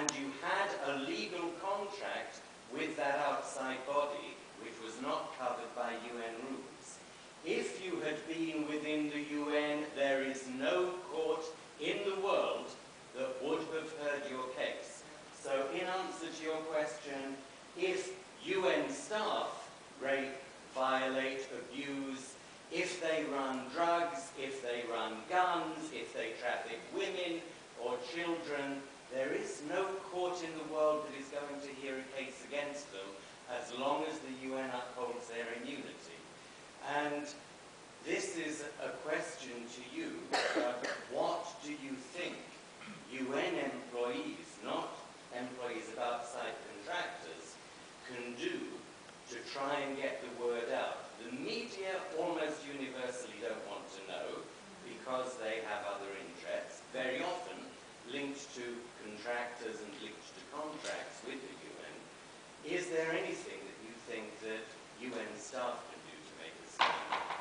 and you had a legal contract with that outside body, which was not covered by UN rules. If you had been within the UN, there is no court in the world that would have heard your case. So in answer to your question, if UN staff rape, violate, abuse, if they run drugs, if they run guns, if they traffic women or children, there is no court in the world that is going to hear a case against them as long as the UN upholds their immunity. And this is a question to you. What do you think UN employees, not employees of outside contractors, can do to try and get the word out? The media almost universally don't want to know because they have other interests, very often linked to contractors and linked to contracts with the UN. Is there anything that you think that UN staff can do to make a stand?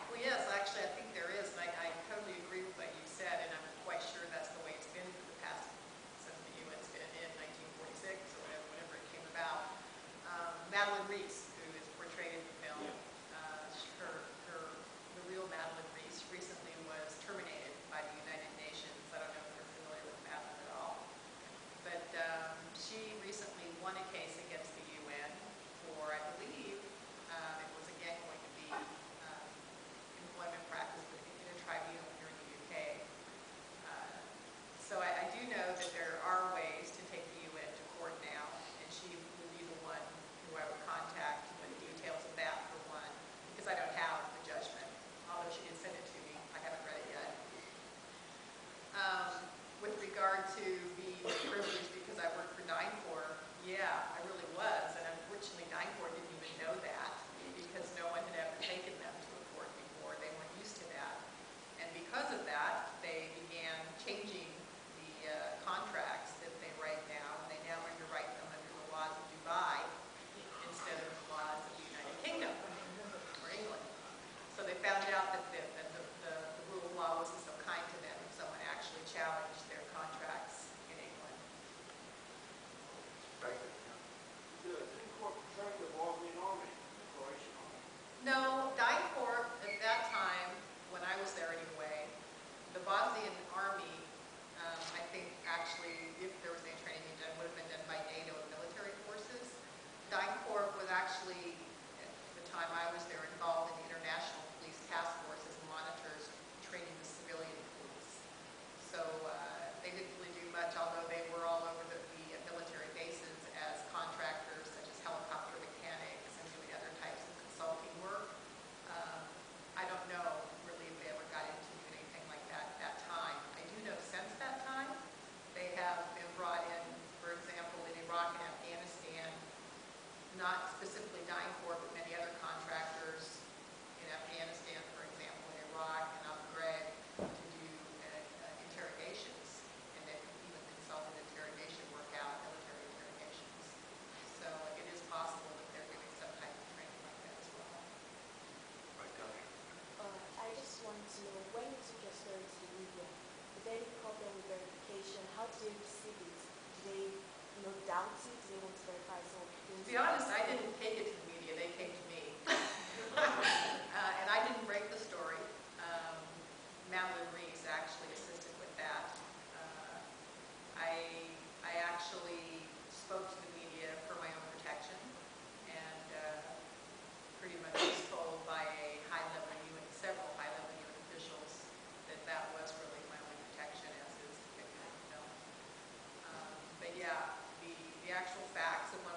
Well, yes, actually, I think there is, and I totally agree with what you said, and I'm quite sure that's the way it's been for the past, since the UN's been in 1946 or whenever it came about. Madeline Reese, who is portrayed in the film, the real Madeline Reese, recently was terminated by the United Nations. I don't know if you're familiar with Madeline at all. But she recently won a case against the UN for, I believe, it was again going to be employment practice in a tribunal here in the UK. So I do know that there are ways to take the UN to court now, and she would be the one who I would contact with details of that for one, because I don't have the judgment, although she did send it to me. I haven't read it yet. With regard to being privileged because I worked for DynCorp, yeah, I really was, and unfortunately DynCorp didn't even know that because no one had ever taken them to a court before. They weren't used to that. And because of that, they began changing the contracts that they write now, and they now underwrite them under the laws of Dubai instead of the laws of the United Kingdom or England. So they found out that the rule of law wasn't so kind to them if someone actually challenged their contracts in England. No, DynCorp at that time, when I was there anyway, the Bosnian army, I think actually, if there was any training being done, would have been done by NATO and military forces. DynCorp was actually, at the time I was there, involved in the International Police Task Force as monitors training the civilian police. So they didn't really do much, although they were all over the military bases as contractors, such as helicopter mechanics and doing other types of consulting work. I don't know really if they ever got into doing anything like that at that time. I do know since that time they have been brought in, for example, in Iraq and Afghanistan, not specifically DynCorp, but many other contractors in Afghanistan, for example, in Iraq and Abu Ghraib, to do interrogations, and they even consulted interrogation work out, military interrogations. So it is possible that they're doing some type of training like that as well. Right, Josh. I just want to know, when you took your story to the media, was there any problem with verification? How did they receive it? Did they, doubt it? Did they want to verify some things? To be honest, I didn't take it to the media. They came to me. And I didn't break the story. Madeline Reese actually assisted with that. I actually spoke to the media for my own protection, and pretty much was told by a high-level UN, several high-level UN officials, that that was really my only protection, as is the victim of the film. But yeah, the actual facts of when